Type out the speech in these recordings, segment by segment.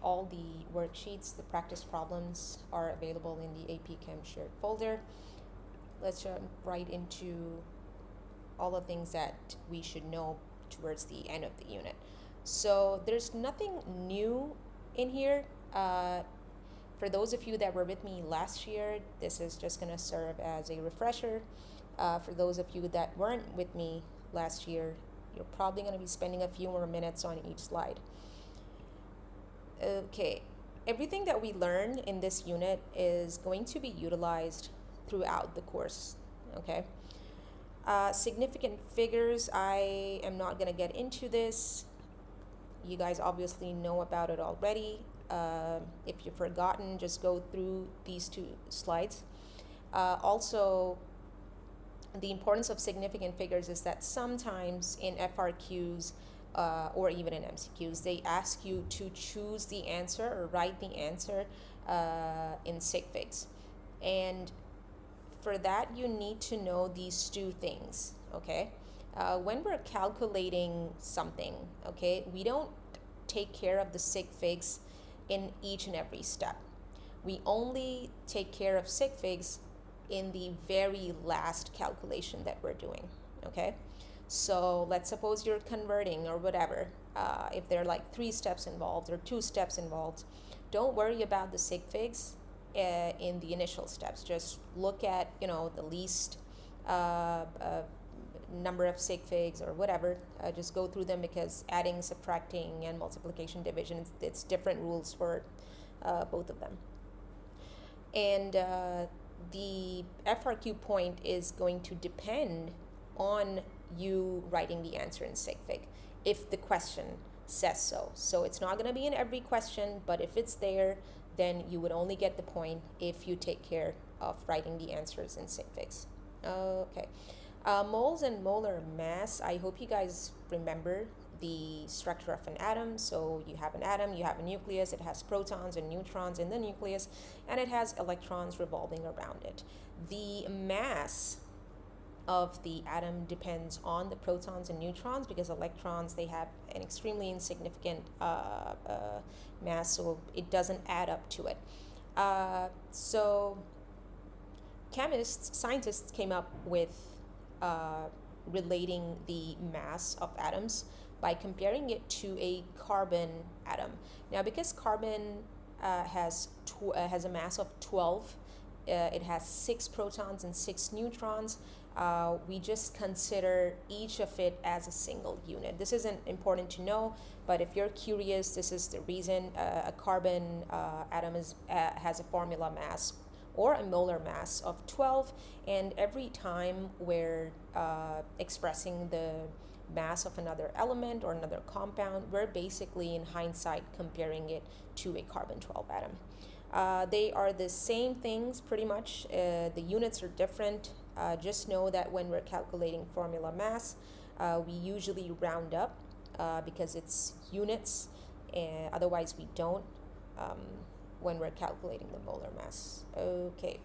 all the worksheets, the practice problems are available in the AP Chem shared folder. Let's jump right into all the things that we should know towards the end of the unit. So there's nothing new in here. For those of you that were with me last year, this is just going to serve as a refresher. For those of you that weren't with me last year, you're probably going to be spending a few more minutes on each slide. Okay, everything that we learn in this unit is going to be utilized throughout the course, okay? Significant figures, I am not going to get into this. You guys obviously know about it already. If you've forgotten, just go through these two slides. Also, the importance of significant figures is that sometimes in FRQs or even in MCQs, they ask you to choose the answer or write the answer in sig figs. And for that, you need to know these two things, okay? When we're calculating something, okay, we don't take care of the sig figs in each and every step. We only take care of sig figs in the very last calculation that we're doing, okay? So let's suppose you're converting or whatever. If there are like 3 steps involved or 2 steps involved, don't worry about the sig figs in the initial steps. Just look at, the least number of sig figs or whatever. Just go through them, because adding, subtracting, and multiplication, division, it's different rules for both of them. And the FRQ point is going to depend on you writing the answer in sig fig if the question says so. So it's not going to be in every question, but if it's there, then you would only get the point if you take care of writing the answers in sig figs. Okay. Moles and molar mass, I hope you guys remember the structure of an atom. So you have an atom, you have a nucleus, it has protons and neutrons in the nucleus, and it has electrons revolving around it. The mass of the atom depends on the protons and neutrons, because electrons, they have an extremely insignificant mass, so it doesn't add up to it. So scientists came up with relating the mass of atoms by comparing it to a carbon atom. Now, because carbon has a mass of 12, it has 6 protons and 6 neutrons. We just consider each of it as a single unit. This isn't important to know, but if you're curious, this is the reason. A carbon atom has a formula mass or a molar mass of 12, and every time we're expressing the mass of another element or another compound, we're basically in hindsight comparing it to a carbon 12 atom. They are the same things pretty much. The units are different. Just know that when we're calculating formula mass, we usually round up because it's units, and otherwise we don't when we're calculating the molar mass. Okay.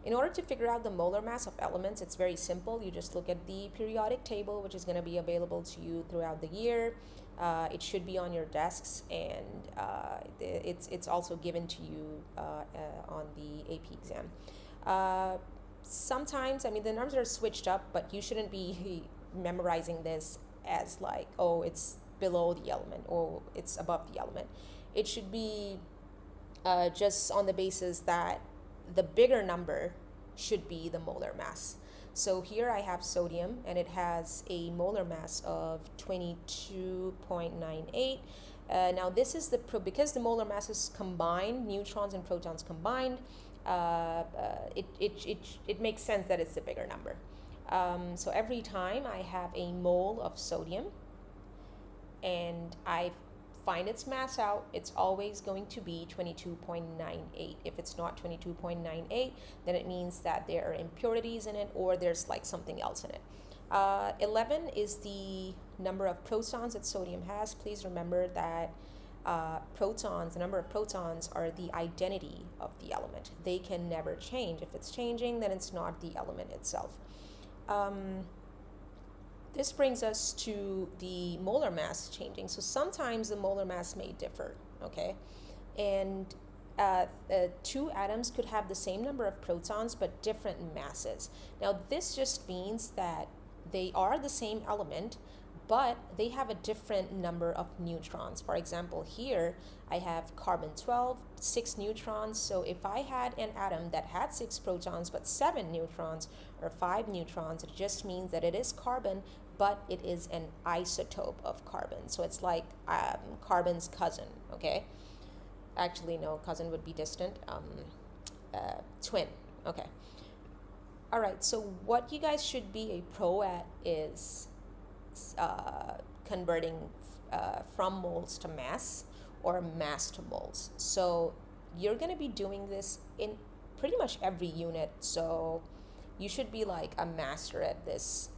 In order to figure out the molar mass of elements, it's very simple. You just look at the periodic table, which is going to be available to you throughout the year. It should be on your desks, and it's also given to you on the AP exam. Sometimes, the numbers are switched up, but you shouldn't be memorizing this as like, oh, it's below the element or it's above the element. It should be just on the basis that the bigger number should be the molar mass. So here I have sodium, and it has a molar mass of 22.98. Now this is because the molar mass is combined, neutrons and protons combined, it makes sense that it's the bigger number. So every time I have a mole of sodium and I find its mass out, it's always going to be 22.98. If it's not 22.98, then it means that there are impurities in it, or there's like something else in it. 11 is the number of protons that sodium has. Please remember that the number of protons are the identity of the element. They can never change. If it's changing, then it's not the element itself. This brings us to the molar mass changing. So sometimes the molar mass may differ, okay? and two atoms could have the same number of protons but different masses. Now, this just means that they are the same element, but they have a different number of neutrons. For example, here I have carbon 12, 6 neutrons. So if I had an atom that had 6 protons but 7 neutrons or 5 neutrons, it just means that it is carbon, but it is an isotope of carbon. So it's like carbon's cousin, okay? Actually, no, cousin would be distant. Twin, okay. All right, so what you guys should be a pro at is converting from moles to mass or mass to moles. So you're going to be doing this in pretty much every unit. So you should be like a master at this.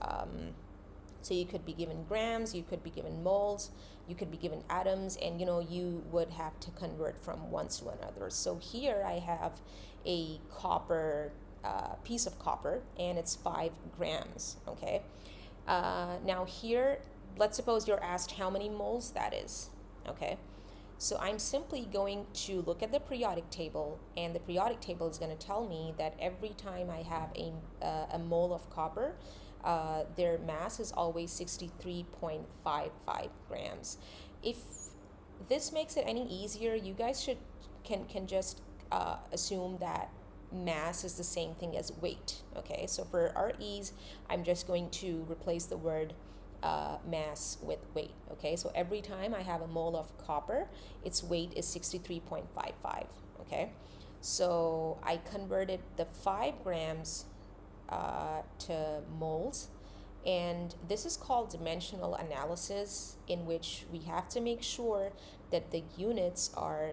So you could be given grams, you could be given moles, you could be given atoms, and you would have to convert from one to another. So here I have a copper piece of copper, and it's 5 grams. Okay. Now here, let's suppose you're asked how many moles that is. Okay. So I'm simply going to look at the periodic table, and the periodic table is going to tell me that every time I have a mole of copper, their mass is always 63.55 grams. If this makes it any easier, you guys can just assume that mass is the same thing as weight. Okay, so for our ease, I'm just going to replace the word mass with weight. Okay, so every time I have a mole of copper, its weight is 63.55. Okay, so I converted the 5 grams to moles, and this is called dimensional analysis, in which we have to make sure that the units are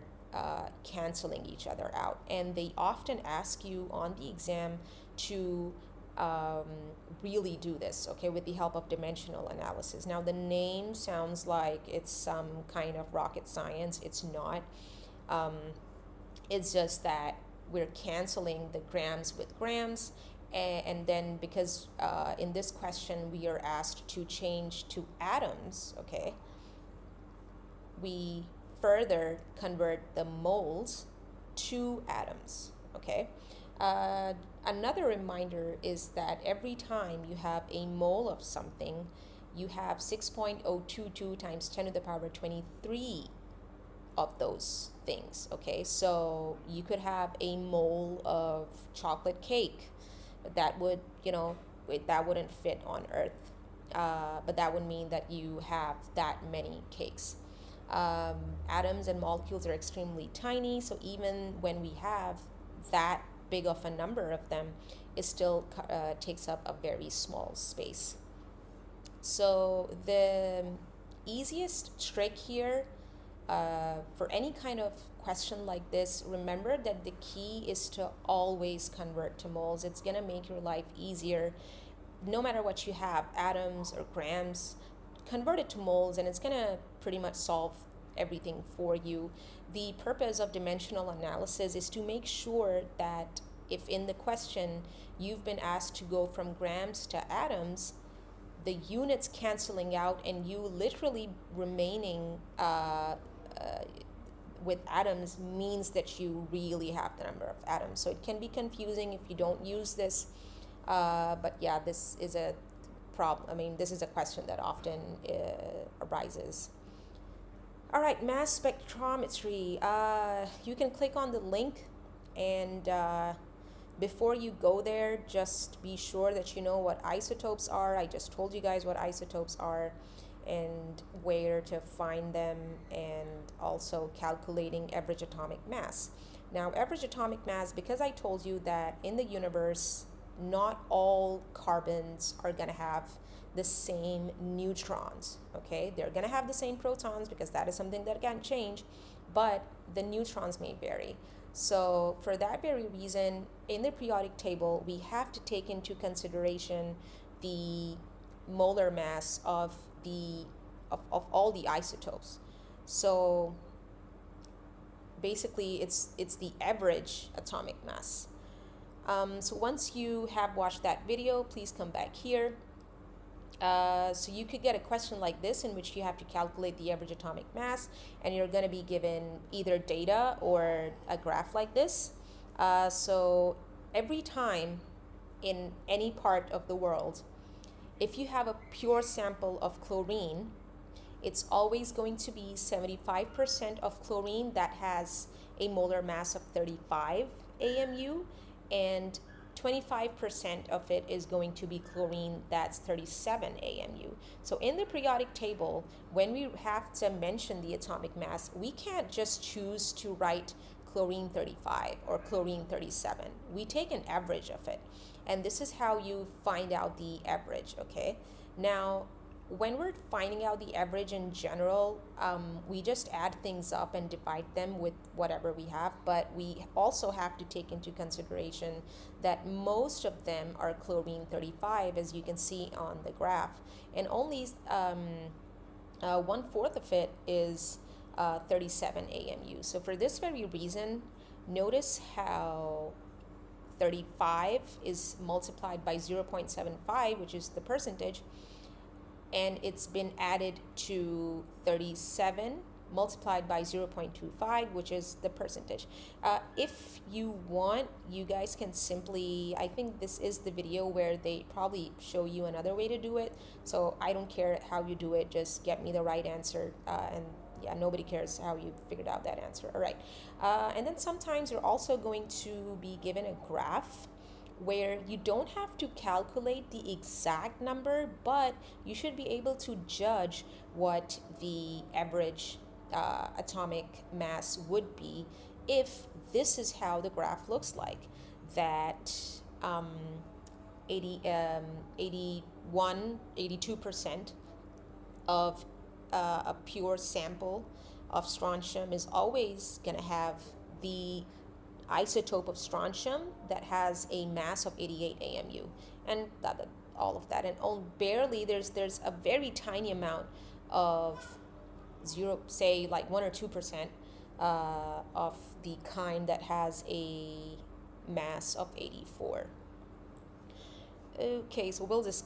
canceling each other out. And they often ask you on the exam to really do this, okay, with the help of dimensional analysis. Now, the name sounds like it's some kind of rocket science. It's not. It's just that we're canceling the grams with grams. And then because in this question we are asked to change to atoms, okay, we further convert the moles to atoms, okay. Another reminder is that every time you have a mole of something, you have 6.022 times 10 to the power 23 of those things, okay. So you could have a mole of chocolate cake. That would, that wouldn't fit on Earth, but that would mean that you have that many cakes. Atoms and molecules are extremely tiny, so even when we have that big of a number of them, it still takes up a very small space. So the easiest trick here for any kind of question like this, remember that the key is to always convert to moles. It's going to make your life easier. No matter what you have, atoms or grams, convert it to moles, and it's going to pretty much solve everything for you. The purpose of dimensional analysis is to make sure that if in the question you've been asked to go from grams to atoms, the units canceling out and you literally remaining with atoms means that you really have the number of atoms. So it can be confusing if you don't use this, but yeah, this is a problem. I mean, this is a question that often arises. All right, mass spectrometry. You can click on the link, and before you go there, just be sure that you know what isotopes are. I just told you guys what isotopes are and where to find them, and also calculating average atomic mass. Now, average atomic mass, because I told you that in the universe, not all carbons are going to have the same neutrons, okay? They're going to have the same protons because that is something that can change, but the neutrons may vary. So for that very reason, in the periodic table, we have to take into consideration the molar mass of all the isotopes. So basically it's the average atomic mass. So once you have watched that video, please come back here So you could get a question like this in which you have to calculate the average atomic mass, and you're going to be given either data or a graph like this. So every time in any part of the world, if you have a pure sample of chlorine, it's always going to be 75% of chlorine that has a molar mass of 35 AMU, and 25% of it is going to be chlorine that's 37 AMU. So in the periodic table, when we have to mention the atomic mass, we can't just choose to write chlorine 35 or chlorine 37. We take an average of it. And this is how you find out the average, okay? Now, when we're finding out the average in general, we just add things up and divide them with whatever we have, but we also have to take into consideration that most of them are chlorine 35, as you can see on the graph, and only 1/4 of it is 37 AMU. So for this very reason, notice how 35 is multiplied by 0.75, which is the percentage, and it's been added to 37 multiplied by 0.25, which is the percentage. If you want, you guys can simply, I think this is the video where they probably show you another way to do it, so I don't care how you do it, just get me the right answer, and yeah, nobody cares how you figured out that answer. All right. And then sometimes you're also going to be given a graph where you don't have to calculate the exact number, but you should be able to judge what the average atomic mass would be if this is how the graph looks like. That 82% of a pure sample of strontium is always going to have the isotope of strontium that has a mass of 88 AMU, and all of that, and barely there's a very tiny amount of zero, say like 1 or 2% of the kind that has a mass of 84. Okay, so we'll discuss